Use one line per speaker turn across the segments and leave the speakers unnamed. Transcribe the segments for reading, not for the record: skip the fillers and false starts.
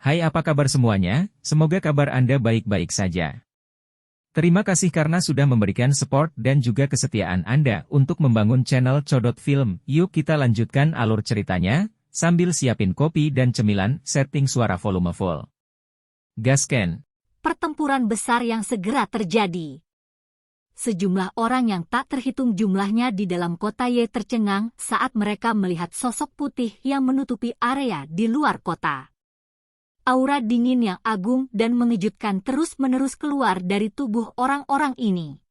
Hai, apa kabar semuanya? Semoga kabar Anda baik-baik saja. Terima kasih karena sudah memberikan support dan juga kesetiaan Anda untuk membangun channel Codot Film. Yuk kita lanjutkan alur ceritanya, sambil siapin kopi dan cemilan, setting suara volume full. Gasken.
Pertempuran besar yang segera terjadi. Sejumlah orang yang tak terhitung jumlahnya di dalam kota Ye tercengang saat mereka melihat sosok putih yang menutupi area di luar kota. Aura dingin yang agung dan mengejutkan terus-menerus keluar dari tubuh orang-orang ini.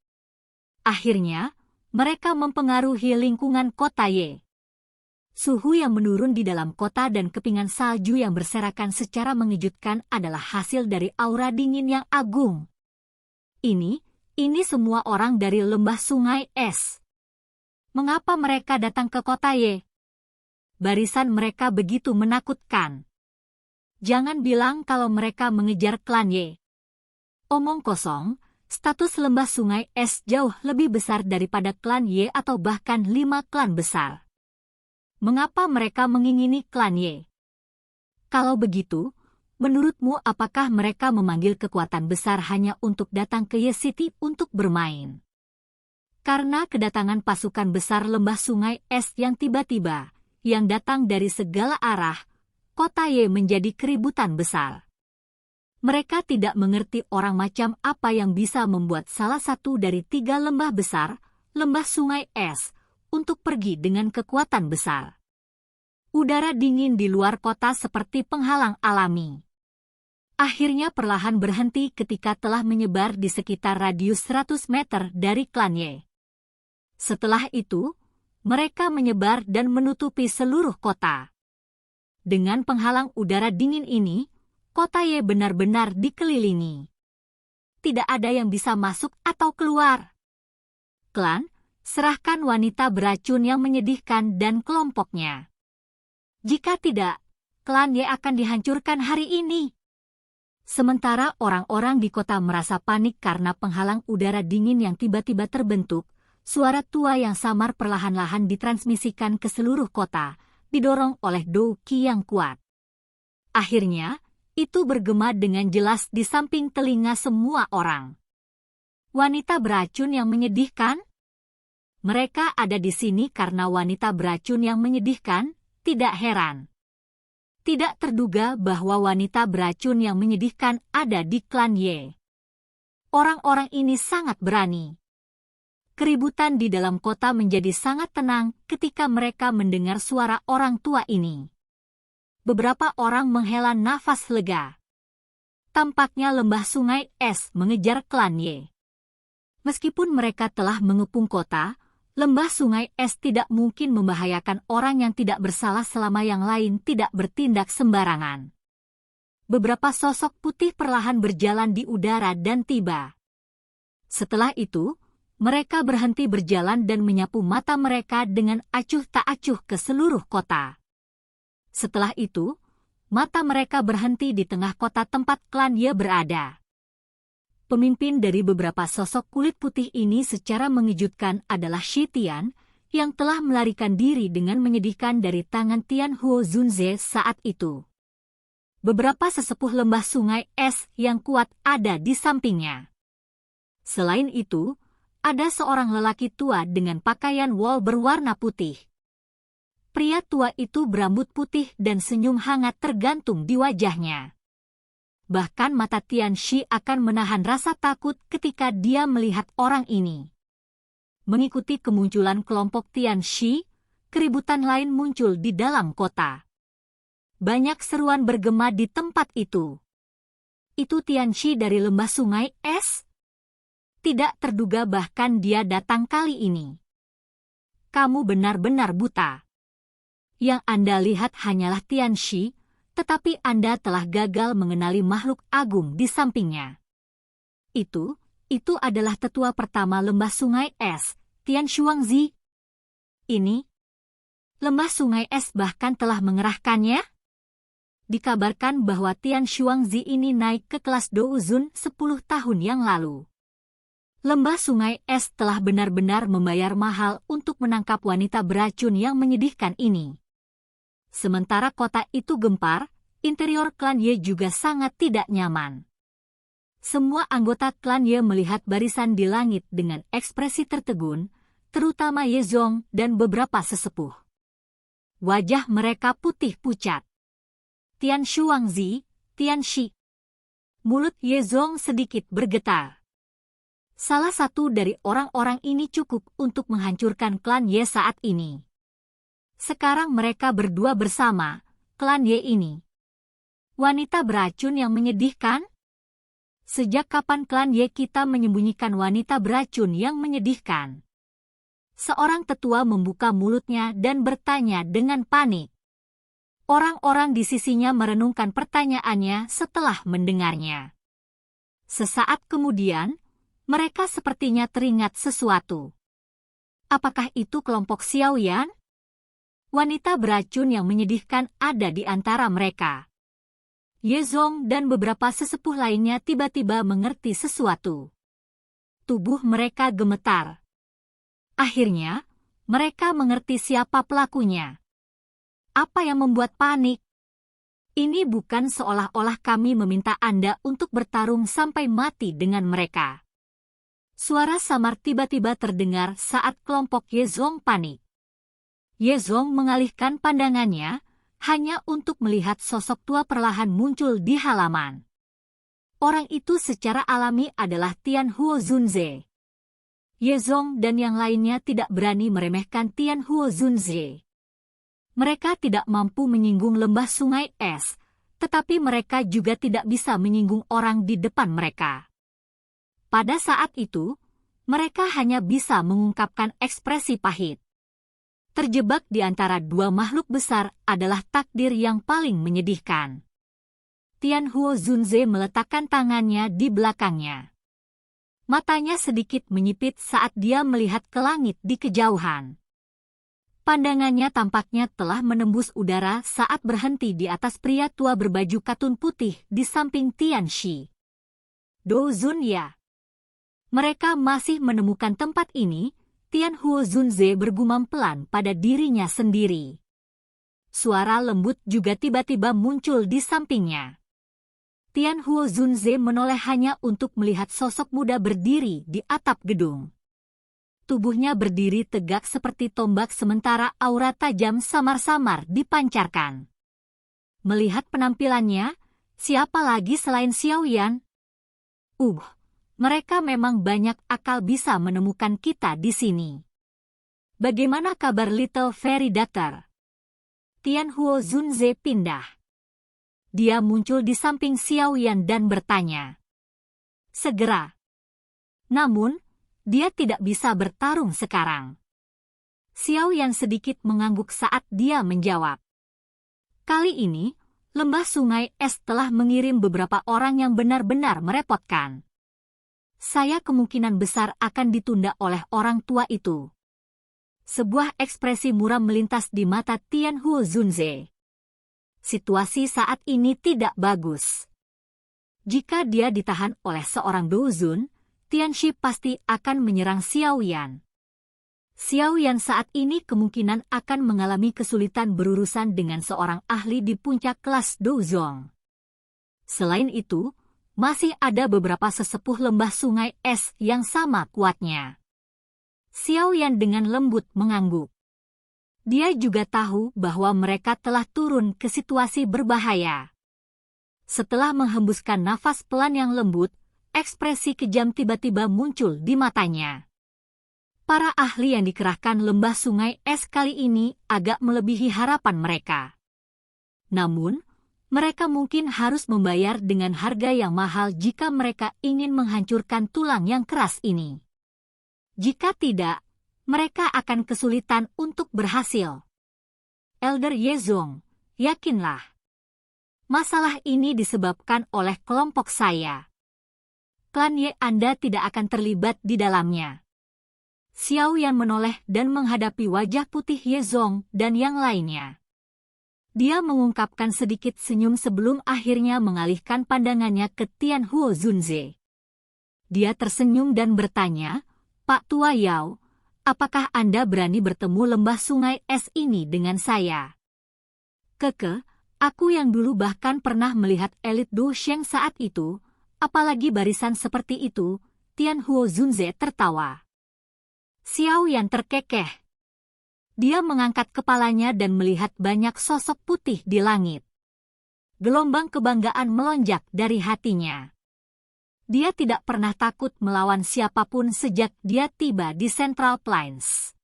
Akhirnya, mereka mempengaruhi lingkungan kota Ye. Suhu yang menurun di dalam kota dan kepingan salju yang berserakan secara mengejutkan adalah hasil dari aura dingin yang agung. Ini semua orang dari lembah sungai es. Mengapa mereka datang ke kota Ye? Barisan mereka begitu menakutkan. Jangan bilang kalau mereka mengejar klan Ye. Omong kosong, status lembah sungai es jauh lebih besar daripada klan Ye atau bahkan 5 klan besar. Mengapa mereka mengingini klan Ye? Kalau begitu, menurutmu apakah mereka memanggil kekuatan besar hanya untuk datang ke Ye City untuk bermain? Karena kedatangan pasukan besar lembah sungai es yang tiba-tiba, yang datang dari segala arah, kota Ye menjadi keributan besar. Mereka tidak mengerti orang macam apa yang bisa membuat salah satu dari 3 lembah besar, lembah sungai es, untuk pergi dengan kekuatan besar. Udara dingin di luar kota seperti penghalang alami. Akhirnya perlahan berhenti ketika telah menyebar di sekitar radius 100 meter dari klan Ye. Setelah itu, mereka menyebar dan menutupi seluruh kota. Dengan penghalang udara dingin ini, kota Ye benar-benar dikelilingi. Tidak ada yang bisa masuk atau keluar. Klan, serahkan wanita beracun yang menyedihkan dan kelompoknya. Jika tidak, klan Ye akan dihancurkan hari ini. Sementara orang-orang di kota merasa panik karena penghalang udara dingin yang tiba-tiba terbentuk, suara tua yang samar perlahan-lahan ditransmisikan ke seluruh kota, didorong oleh Dou Qi yang kuat. Akhirnya, itu bergema dengan jelas di samping telinga semua orang. Wanita beracun yang menyedihkan? Mereka ada di sini karena wanita beracun yang menyedihkan, tidak heran. Tidak terduga bahwa wanita beracun yang menyedihkan ada di klan Ye. Orang-orang ini sangat berani. Keributan di dalam kota menjadi sangat tenang ketika mereka mendengar suara orang tua ini. Beberapa orang menghela nafas lega. Tampaknya lembah sungai es mengejar klan Ye. Meskipun mereka telah mengepung kota, lembah sungai es tidak mungkin membahayakan orang yang tidak bersalah selama yang lain tidak bertindak sembarangan. Beberapa sosok putih perlahan berjalan di udara dan tiba. Setelah itu, mereka berhenti berjalan dan menyapu mata mereka dengan acuh tak acuh ke seluruh kota. Setelah itu, mata mereka berhenti di tengah kota tempat klan Ye berada. Pemimpin dari beberapa sosok kulit putih ini secara mengejutkan adalah Shi Tian, yang telah melarikan diri dengan menyedihkan dari tangan Tian Huo Zunze saat itu. Beberapa sesepuh lembah sungai es yang kuat ada di sampingnya. Selain itu, ada seorang lelaki tua dengan pakaian wol berwarna putih. Pria tua itu berambut putih dan senyum hangat tergantung di wajahnya. Bahkan mata Tian Shi akan menahan rasa takut ketika dia melihat orang ini. Mengikuti kemunculan kelompok Tian Shi, keributan lain muncul di dalam kota. Banyak seruan bergema di tempat itu. Itu Tian Shi dari lembah sungai es? Tidak terduga bahkan dia datang kali ini. Kamu benar-benar buta. Yang Anda lihat hanyalah Tian Shi, tetapi Anda telah gagal mengenali makhluk agung di sampingnya. Itu adalah tetua pertama lembah sungai es, Tian Xuangzi. Ini, lembah sungai es bahkan telah mengerahkannya? Dikabarkan bahwa Tian Xuangzi ini naik ke kelas Douzun 10 tahun yang lalu. Lembah sungai es telah benar-benar membayar mahal untuk menangkap wanita beracun yang menyedihkan ini. Sementara kota itu gempar, interior klan Ye juga sangat tidak nyaman. Semua anggota klan Ye melihat barisan di langit dengan ekspresi tertegun, terutama Ye Zong dan beberapa sesepuh. Wajah mereka putih pucat. Tian Shuangzi, Tian Shi. Mulut Ye Zong sedikit bergetar. Salah satu dari orang-orang ini cukup untuk menghancurkan klan Ye saat ini. Sekarang mereka berdua bersama, klan Ye ini. Wanita beracun yang menyedihkan? Sejak kapan klan Ye kita menyembunyikan wanita beracun yang menyedihkan? Seorang tetua membuka mulutnya dan bertanya dengan panik. Orang-orang di sisinya merenungkan pertanyaannya setelah mendengarnya. Sesaat kemudian, mereka sepertinya teringat sesuatu. Apakah itu kelompok Xiaoyan? Wanita beracun yang menyedihkan ada di antara mereka. Ye Zong dan beberapa sesepuh lainnya tiba-tiba mengerti sesuatu. Tubuh mereka gemetar. Akhirnya, mereka mengerti siapa pelakunya. Apa yang membuat panik? Ini bukan seolah-olah kami meminta Anda untuk bertarung sampai mati dengan mereka. Suara samar tiba-tiba terdengar saat kelompok Ye Zong panik. Ye Zong mengalihkan pandangannya, hanya untuk melihat sosok tua perlahan muncul di halaman. Orang itu secara alami adalah Tian Huo Zunze. Ye Zong dan yang lainnya tidak berani meremehkan Tian Huo Zunze. Mereka tidak mampu menyinggung lembah sungai es, tetapi mereka juga tidak bisa menyinggung orang di depan mereka. Pada saat itu, mereka hanya bisa mengungkapkan ekspresi pahit. Terjebak di antara dua makhluk besar adalah takdir yang paling menyedihkan. Tian Huo Zunze meletakkan tangannya di belakangnya. Matanya sedikit menyipit saat dia melihat ke langit di kejauhan. Pandangannya tampaknya telah menembus udara saat berhenti di atas pria tua berbaju katun putih di samping Tian Shi. Do Zun ya. Mereka masih menemukan tempat ini. Tian Huo Zunze bergumam pelan pada dirinya sendiri. Suara lembut juga tiba-tiba muncul di sampingnya. Tian Huo Zunze menoleh hanya untuk melihat sosok muda berdiri di atap gedung. Tubuhnya berdiri tegak seperti tombak sementara aura tajam samar-samar dipancarkan. Melihat penampilannya, siapa lagi selain Xiaoyan? Mereka memang banyak akal bisa menemukan kita di sini. Bagaimana kabar Little Fairy Doctor? Tian Huo Zunze pindah. Dia muncul di samping Xiaoyan dan bertanya. Segera. Namun, dia tidak bisa bertarung sekarang. Xiaoyan sedikit mengangguk saat dia menjawab. Kali ini, lembah sungai es telah mengirim beberapa orang yang benar-benar merepotkan. Saya kemungkinan besar akan ditunda oleh orang tua itu. Sebuah ekspresi muram melintas di mata Tian Huo Zunze. Situasi saat ini tidak bagus. Jika dia ditahan oleh seorang Dozun, Tian Shi pasti akan menyerang Xiaoyan. Xiaoyan saat ini kemungkinan akan mengalami kesulitan berurusan dengan seorang ahli di puncak kelas Dozong. Selain itu, masih ada beberapa sesepuh lembah sungai es yang sama kuatnya. Xiaoyan dengan lembut mengangguk. Dia juga tahu bahwa mereka telah turun ke situasi berbahaya. Setelah menghembuskan nafas pelan yang lembut, ekspresi kejam tiba-tiba muncul di matanya. Para ahli yang dikerahkan lembah sungai es kali ini agak melebihi harapan mereka. Namun, mereka mungkin harus membayar dengan harga yang mahal jika mereka ingin menghancurkan tulang yang keras ini. Jika tidak, mereka akan kesulitan untuk berhasil. Elder Ye Zong, yakinlah. Masalah ini disebabkan oleh kelompok saya. Klan Ye Anda tidak akan terlibat di dalamnya. Xiaoyan menoleh dan menghadapi wajah putih Ye Zong dan yang lainnya. Dia mengungkapkan sedikit senyum sebelum akhirnya mengalihkan pandangannya ke Tian Huo Zunze. Dia tersenyum dan bertanya, Pak Tua Yao, apakah Anda berani bertemu lembah sungai es ini dengan saya? Aku yang dulu bahkan pernah melihat elit Du Sheng saat itu, apalagi barisan seperti itu, Tianhuo Zunze tertawa. Xiao Yan terkekeh. Dia mengangkat kepalanya dan melihat banyak sosok putih di langit. Gelombang kebanggaan melonjak dari hatinya. Dia tidak pernah takut melawan siapapun sejak dia tiba di Central Plains.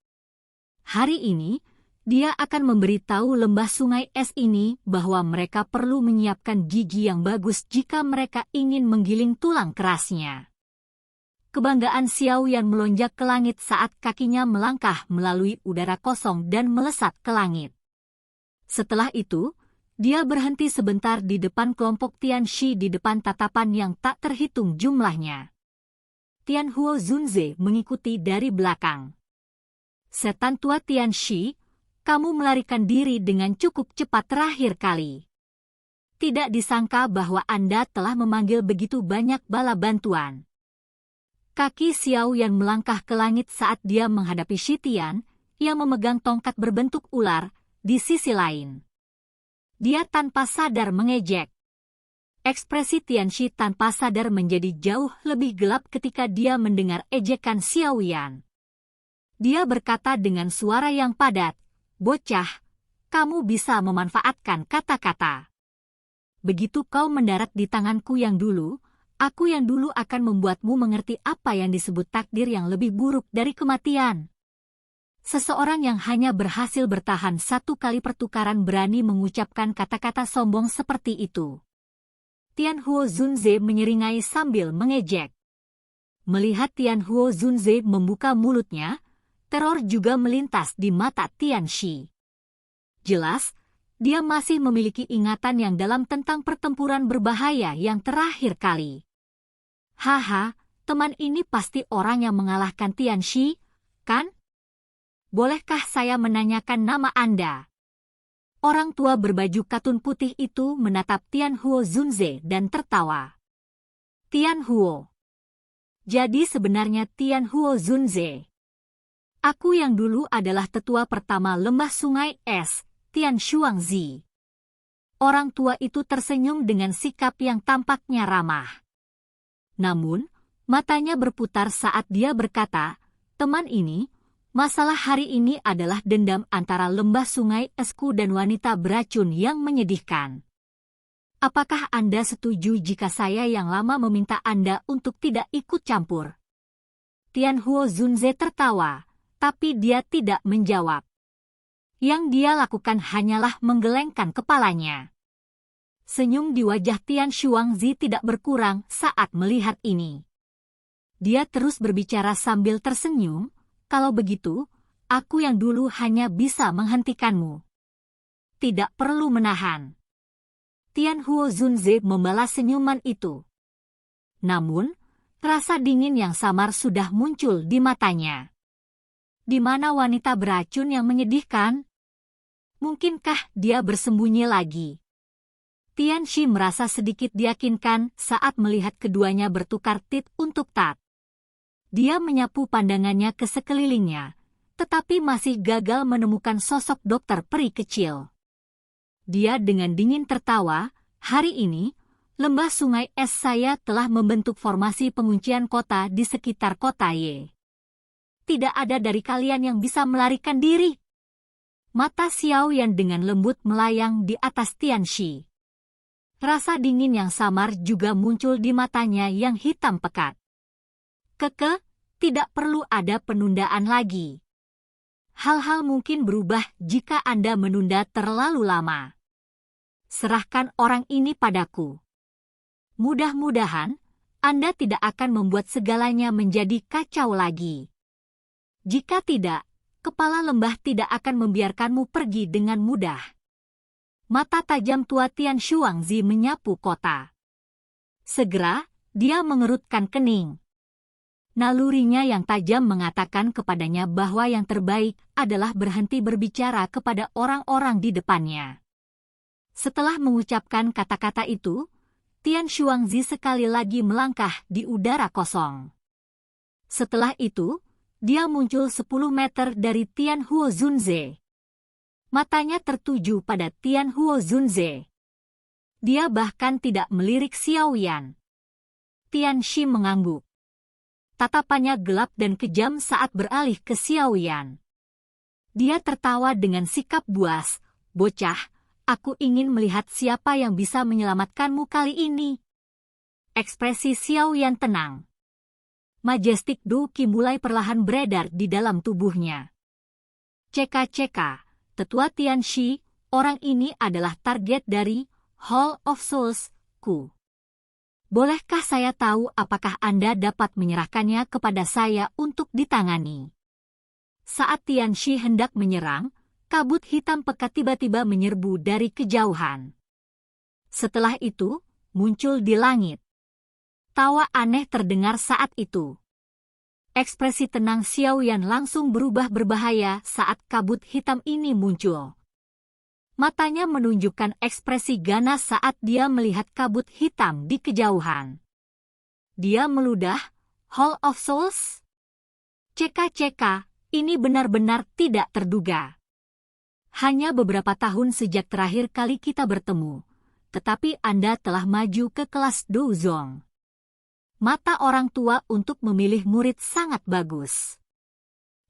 Hari ini, dia akan memberitahu lembah sungai es ini bahwa mereka perlu menyiapkan gigi yang bagus jika mereka ingin menggiling tulang kerasnya. Kebanggaan Xiao Yan melonjak ke langit saat kakinya melangkah melalui udara kosong dan melesat ke langit. Setelah itu, dia berhenti sebentar di depan kelompok Tianxi di depan tatapan yang tak terhitung jumlahnya. Tianhuo Zunze mengikuti dari belakang. Setan tua Tianxi, kamu melarikan diri dengan cukup cepat terakhir kali. Tidak disangka bahwa Anda telah memanggil begitu banyak bala bantuan. Kaki Xiao Yan melangkah ke langit saat dia menghadapi Shitian, yang memegang tongkat berbentuk ular, di sisi lain. Dia tanpa sadar mengejek. Ekspresi Tianxi tanpa sadar menjadi jauh lebih gelap ketika dia mendengar ejekan Xiao Yan. Dia berkata dengan suara yang padat, "Bocah, kamu bisa memanfaatkan kata-kata. Begitu kau mendarat di tanganku yang dulu, aku yang dulu akan membuatmu mengerti apa yang disebut takdir yang lebih buruk dari kematian." Seseorang yang hanya berhasil bertahan satu kali pertukaran berani mengucapkan kata-kata sombong seperti itu. Tianhuo Zunze menyeringai sambil mengejek. Melihat Tianhuo Zunze membuka mulutnya, teror juga melintas di mata Tianxi. Jelas, dia masih memiliki ingatan yang dalam tentang pertempuran berbahaya yang terakhir kali. Haha, teman ini pasti orang yang mengalahkan Tianxi, kan? Bolehkah saya menanyakan nama Anda? Orang tua berbaju katun putih itu menatap Tianhuo Zunze dan tertawa. Tianhuo. Jadi sebenarnya Tianhuo Zunze. Aku yang dulu adalah tetua pertama lembah sungai es, Tian Shuangzi. Orang tua itu tersenyum dengan sikap yang tampaknya ramah. Namun, matanya berputar saat dia berkata, "Teman ini, masalah hari ini adalah dendam antara lembah sungai esku dan wanita beracun yang menyedihkan. Apakah Anda setuju jika saya yang lama meminta Anda untuk tidak ikut campur?" Tianhuo Zunze tertawa, tapi dia tidak menjawab. Yang dia lakukan hanyalah menggelengkan kepalanya. Senyum di wajah Tian Shuangzi tidak berkurang saat melihat ini. Dia terus berbicara sambil tersenyum, "Kalau begitu, aku yang dulu hanya bisa menghentikanmu. Tidak perlu menahan." Tianhuo Zunze membalas senyuman itu. Namun, rasa dingin yang samar sudah muncul di matanya. Di mana wanita beracun yang menyedihkan? Mungkinkah dia bersembunyi lagi? Tianxi merasa sedikit diyakinkan saat melihat keduanya bertukar tit untuk tat. Dia menyapu pandangannya ke sekelilingnya, tetapi masih gagal menemukan sosok dokter peri kecil. Dia dengan dingin tertawa, "Hari ini, lembah sungai es saya telah membentuk formasi penguncian kota di sekitar kota Ye. Tidak ada dari kalian yang bisa melarikan diri." Mata Xiao Yan dengan lembut melayang di atas Tianxi. Rasa dingin yang samar juga muncul di matanya yang hitam pekat. "Keke, tidak perlu ada penundaan lagi. Hal-hal mungkin berubah jika Anda menunda terlalu lama. Serahkan orang ini padaku. Mudah-mudahan, Anda tidak akan membuat segalanya menjadi kacau lagi. Jika tidak, kepala lembah tidak akan membiarkanmu pergi dengan mudah." Mata tajam tua Tian Shuangzi menyapu kota. Segera, dia mengerutkan kening. Nalurinya yang tajam mengatakan kepadanya bahwa yang terbaik adalah berhenti berbicara kepada orang-orang di depannya. Setelah mengucapkan kata-kata itu, Tian Shuangzi sekali lagi melangkah di udara kosong. Setelah itu, dia muncul 10 meter dari Tianhuo Zunze. Matanya tertuju pada Tian Huo Zunze. Dia bahkan tidak melirik Xiao Yan. Tian Shi mengangguk. Tatapannya gelap dan kejam saat beralih ke Xiao Yan. Dia tertawa dengan sikap buas. Bocah, aku ingin melihat siapa yang bisa menyelamatkanmu kali ini. Ekspresi Xiao Yan tenang. Majestic Du Qi mulai perlahan beredar di dalam tubuhnya. Ceka-ceka, tetua Tian Shi, orang ini adalah target dari Hall of Souls ku. Bolehkah saya tahu apakah Anda dapat menyerahkannya kepada saya untuk ditangani? Saat Tian Shi hendak menyerang, kabut hitam pekat tiba-tiba menyerbu dari kejauhan. Setelah itu, muncul di langit. Tawa aneh terdengar saat itu. Ekspresi tenang Xiao Yan langsung berubah berbahaya saat kabut hitam ini muncul. Matanya menunjukkan ekspresi ganas saat dia melihat kabut hitam di kejauhan. Dia meludah, Hall of Souls? Ceka-ceka, ini benar-benar tidak terduga. Hanya beberapa tahun sejak terakhir kali kita bertemu, tetapi Anda telah maju ke kelas Douzong. Mata orang tua untuk memilih murid sangat bagus.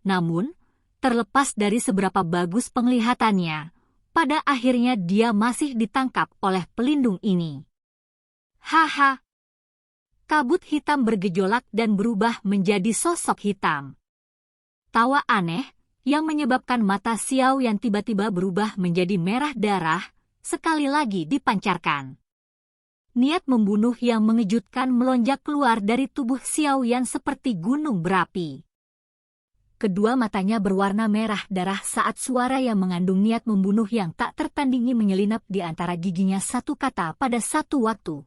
Namun, terlepas dari seberapa bagus penglihatannya, pada akhirnya dia masih ditangkap oleh pelindung ini. Haha. Kabut hitam bergejolak dan berubah menjadi sosok hitam. Tawa aneh, yang menyebabkan mata Xiao yang tiba-tiba berubah menjadi merah darah, sekali lagi dipancarkan. Niat membunuh yang mengejutkan melonjak keluar dari tubuh Xiao Yan seperti gunung berapi. Kedua matanya berwarna merah darah saat suara yang mengandung niat membunuh yang tak tertandingi menyelinap di antara giginya satu kata pada satu waktu.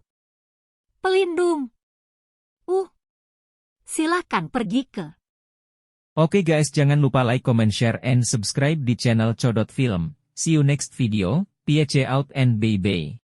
Pelindung! Silakan pergi ke.
Oke guys, jangan lupa like, comment, share, and subscribe di channel Codot Film. See you next video, peace out and bye-bye.